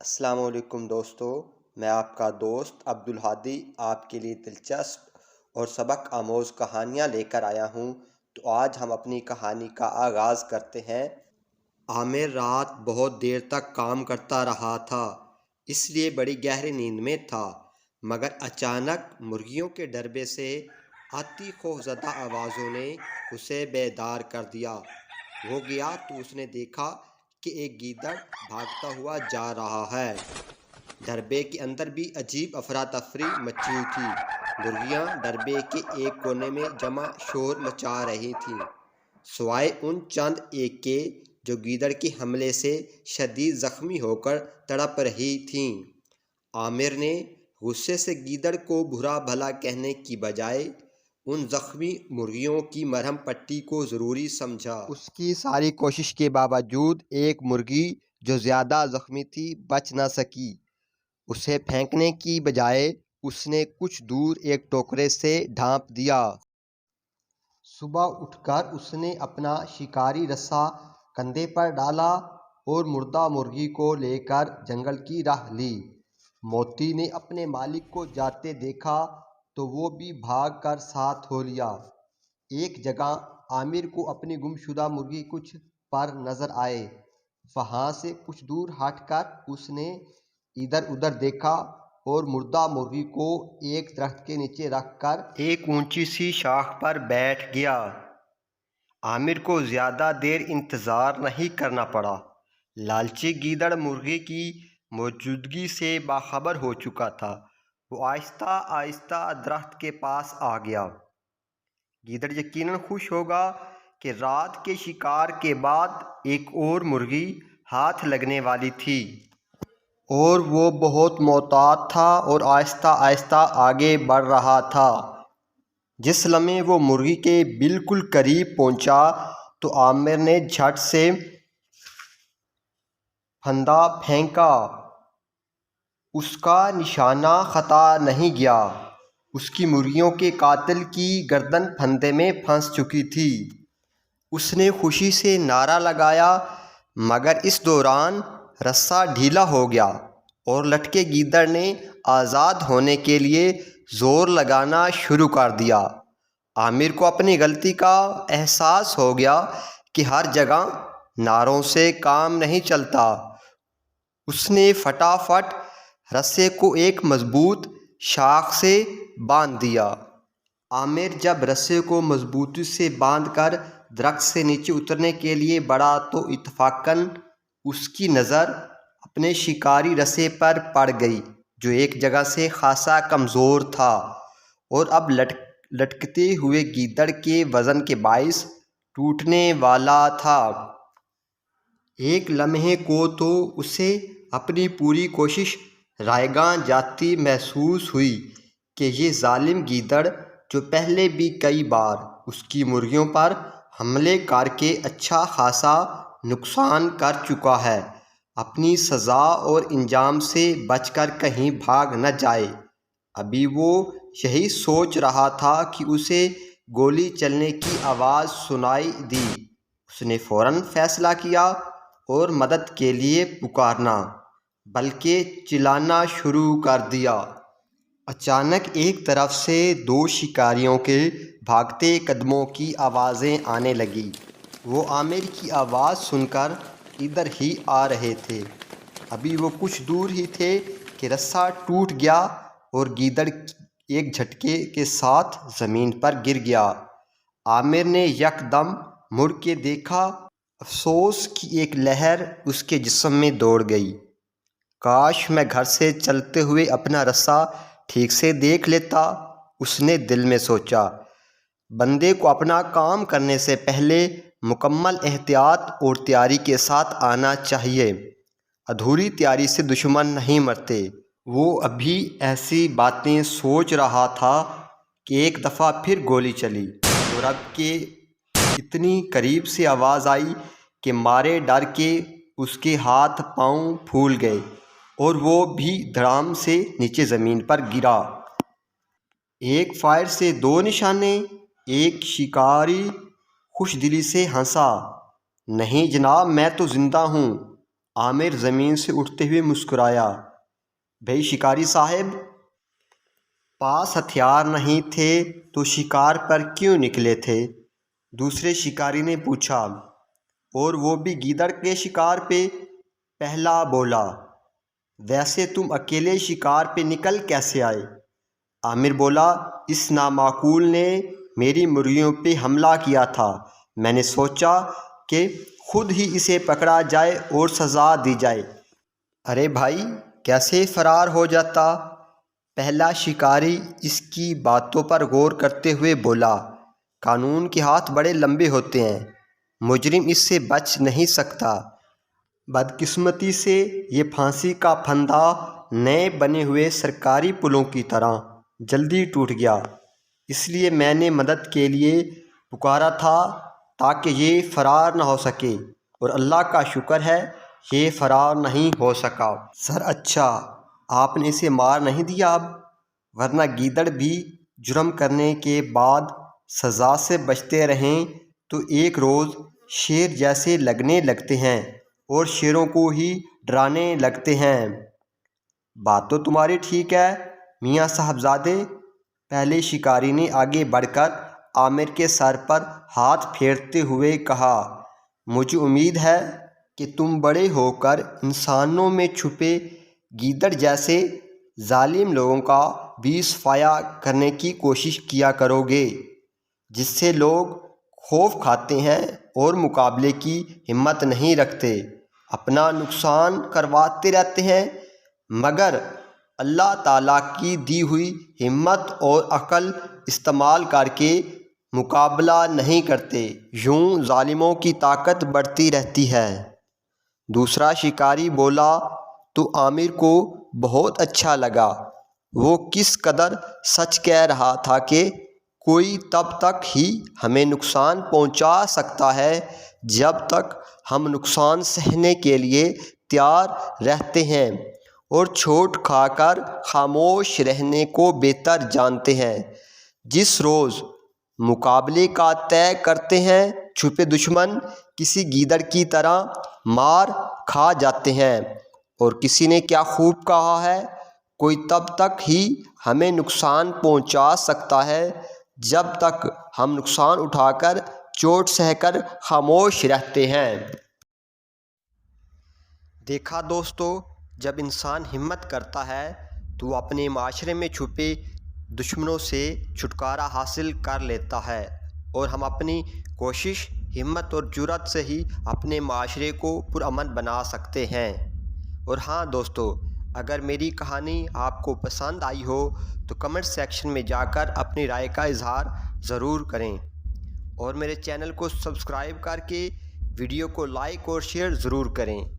السلام علیکم دوستو، میں آپ کا دوست عبدالہادی آپ کے لیے دلچسپ اور سبق آموز کہانیاں لے کر آیا ہوں۔ تو آج ہم اپنی کہانی کا آغاز کرتے ہیں۔ عامر رات بہت دیر تک کام کرتا رہا تھا، اس لیے بڑی گہری نیند میں تھا، مگر اچانک مرغیوں کے ڈربے سے آتی خوفزدہ آوازوں نے اسے بیدار کر دیا۔ وہ گیا تو اس نے دیکھا کہ ایک گیدڑ بھاگتا ہوا جا رہا ہے۔ ڈربے کے اندر بھی عجیب افراتفری مچی ہوئی تھی۔ مرغیاں ڈربے کے ایک کونے میں جمع شور مچا رہی تھیں، سوائے ان چند ایک کے جو گیدڑ کے حملے سے شدید زخمی ہو کر تڑپ رہی تھیں۔ عامر نے غصے سے گیدڑ کو برا بھلا کہنے کی بجائے ان زخمی مرغیوں کی مرہم پٹی کو ضروری سمجھا۔ اس کی ساری کوشش کے باوجود ایک مرغی جو زیادہ زخمی تھی بچ نہ سکی۔ اسے پھینکنے کی بجائے اس نے کچھ دور ایک ٹوکرے سے ڈھانپ دیا۔ صبح اٹھ کر اس نے اپنا شکاری رسا کندھے پر ڈالا اور مردہ مرغی کو لے کر جنگل کی راہ لی۔ موتی نے اپنے مالک کو جاتے دیکھا تو وہ بھی بھاگ کر ساتھ ہو لیا۔ ایک جگہ عامر کو اپنی گمشدہ مرغی کچھ پر نظر آئے۔ وہاں سے کچھ دور ہٹ کر اس نے ادھر ادھر دیکھا اور مردہ مرغی کو ایک درخت کے نیچے رکھ کر ایک اونچی سی شاخ پر بیٹھ گیا۔ عامر کو زیادہ دیر انتظار نہیں کرنا پڑا۔ لالچی گیدڑ مرغی کی موجودگی سے باخبر ہو چکا تھا۔ وہ آہستہ آہستہ درخت کے پاس آ گیا۔ گیدڑ یقیناً خوش ہوگا کہ رات کے شکار کے بعد ایک اور مرغی ہاتھ لگنے والی تھی، اور وہ بہت محتاط تھا اور آہستہ آہستہ آگے بڑھ رہا تھا۔ جس لمحے وہ مرغی کے بالکل قریب پہنچا تو عامر نے جھٹ سے پھندا پھینکا۔ اس کا نشانہ خطا نہیں گیا۔ اس کی مرغیوں کے قاتل کی گردن پھندے میں پھنس چکی تھی۔ اس نے خوشی سے نعرہ لگایا، مگر اس دوران رسا ڈھیلا ہو گیا اور لٹکے گیدڑ نے آزاد ہونے کے لیے زور لگانا شروع کر دیا۔ عامر کو اپنی غلطی کا احساس ہو گیا کہ ہر جگہ نعروں سے کام نہیں چلتا۔ اس نے فٹافٹ رسے کو ایک مضبوط شاخ سے باندھ دیا۔ عامر جب رسے کو مضبوطی سے باندھ کر درخت سے نیچے اترنے کے لیے بڑھا تو اتفاقاً اس کی نظر اپنے شکاری رسے پر پڑ گئی، جو ایک جگہ سے خاصا کمزور تھا اور اب لٹکتے ہوئے گیدڑ کے وزن کے باعث ٹوٹنے والا تھا۔ ایک لمحے کو تو اسے اپنی پوری کوشش رائیگاں جاتی محسوس ہوئی کہ یہ ظالم گیدڑ، جو پہلے بھی کئی بار اس کی مرغیوں پر حملے کر کے اچھا خاصا نقصان کر چکا ہے، اپنی سزا اور انجام سے بچ کر کہیں بھاگ نہ جائے۔ ابھی وہ یہی سوچ رہا تھا کہ اسے گولی چلنے کی آواز سنائی دی۔ اس نے فوراً فیصلہ کیا اور مدد کے لیے پکارنا بلکہ چلانا شروع کر دیا۔ اچانک ایک طرف سے دو شکاریوں کے بھاگتے قدموں کی آوازیں آنے لگیں۔ وہ عامر کی آواز سن کر ادھر ہی آ رہے تھے۔ ابھی وہ کچھ دور ہی تھے کہ رسا ٹوٹ گیا اور گیدڑ ایک جھٹکے کے ساتھ زمین پر گر گیا۔ عامر نے یکدم مڑ کے دیکھا۔ افسوس کی ایک لہر اس کے جسم میں دوڑ گئی۔ کاش میں گھر سے چلتے ہوئے اپنا رسا ٹھیک سے دیکھ لیتا، اس نے دل میں سوچا۔ بندے کو اپنا کام کرنے سے پہلے مکمل احتیاط اور تیاری کے ساتھ آنا چاہیے۔ ادھوری تیاری سے دشمن نہیں مرتے۔ وہ ابھی ایسی باتیں سوچ رہا تھا کہ ایک دفعہ پھر گولی چلی اور اب کے اتنی قریب سے آواز آئی کہ مارے ڈر کے اس کے ہاتھ پاؤں پھول گئے اور وہ بھی دھڑام سے نیچے زمین پر گرا۔ ایک فائر سے دو نشانے۔ ایک شکاری خوش دلی سے ہنسا، نہیں جناب، میں تو زندہ ہوں۔ عامر زمین سے اٹھتے ہوئے مسکرایا۔ بھئی شکاری صاحب، پاس ہتھیار نہیں تھے تو شکار پر کیوں نکلے تھے؟ دوسرے شکاری نے پوچھا۔ اور وہ بھی گیدڑ کے شکار پہ؟ پہلا بولا۔ ویسے تم اکیلے شکار پہ نکل کیسے آئے؟ عامر بولا، اس نامعقول نے میری مرغیوں پہ حملہ کیا تھا، میں نے سوچا کہ خود ہی اسے پکڑا جائے اور سزا دی جائے۔ ارے بھائی، کیسے فرار ہو جاتا؟ پہلا شکاری اس کی باتوں پر غور کرتے ہوئے بولا، قانون کے ہاتھ بڑے لمبے ہوتے ہیں، مجرم اس سے بچ نہیں سکتا۔ بدقسمتی سے یہ پھانسی کا پھندا نئے بنے ہوئے سرکاری پلوں کی طرح جلدی ٹوٹ گیا، اس لیے میں نے مدد کے لیے پکارا تھا تاکہ یہ فرار نہ ہو سکے، اور اللہ کا شکر ہے یہ فرار نہیں ہو سکا۔ سر اچھا، آپ نے اسے مار نہیں دیا اب؟ ورنہ گیدڑ بھی جرم کرنے کے بعد سزا سے بچتے رہیں تو ایک روز شیر جیسے لگنے لگتے ہیں اور شیروں کو ہی ڈرانے لگتے ہیں۔ بات تو تمہاری ٹھیک ہے میاں صاحبزادے، پہلے شکاری نے آگے بڑھ کر عامر کے سر پر ہاتھ پھیرتے ہوئے کہا، مجھے امید ہے کہ تم بڑے ہو کر انسانوں میں چھپے گیدڑ جیسے ظالم لوگوں کا بھی صفایا کرنے کی کوشش کیا کرو گے، جس سے لوگ خوف کھاتے ہیں اور مقابلے کی ہمت نہیں رکھتے، اپنا نقصان کرواتے رہتے ہیں، مگر اللہ تعالیٰ کی دی ہوئی ہمت اور عقل استعمال کر کے مقابلہ نہیں کرتے، یوں ظالموں کی طاقت بڑھتی رہتی ہے۔ دوسرا شکاری بولا تو عامر کو بہت اچھا لگا، وہ کس قدر سچ کہہ رہا تھا کہ کوئی تب تک ہی ہمیں نقصان پہنچا سکتا ہے جب تک ہم نقصان سہنے کے لیے تیار رہتے ہیں اور چوٹ کھا کر خاموش رہنے کو بہتر جانتے ہیں۔ جس روز مقابلے کا طے کرتے ہیں، چھپے دشمن کسی گیدڑ کی طرح مار کھا جاتے ہیں، اور کسی نے کیا خوب کہا ہے، کوئی تب تک ہی ہمیں نقصان پہنچا سکتا ہے جب تک ہم نقصان اٹھا کر چوٹ سہ کر خاموش رہتے ہیں۔ دیکھا دوستو، جب انسان ہمت کرتا ہے تو اپنے معاشرے میں چھپے دشمنوں سے چھٹکارا حاصل کر لیتا ہے، اور ہم اپنی کوشش، ہمت اور جرأت سے ہی اپنے معاشرے کو پرامن بنا سکتے ہیں۔ اور ہاں دوستو، اگر میری کہانی آپ کو پسند آئی ہو تو کمنٹ سیکشن میں جا کر اپنی رائے کا اظہار ضرور کریں، اور میرے چینل کو سبسکرائب کر کے ویڈیو کو لائک اور شیئر ضرور کریں۔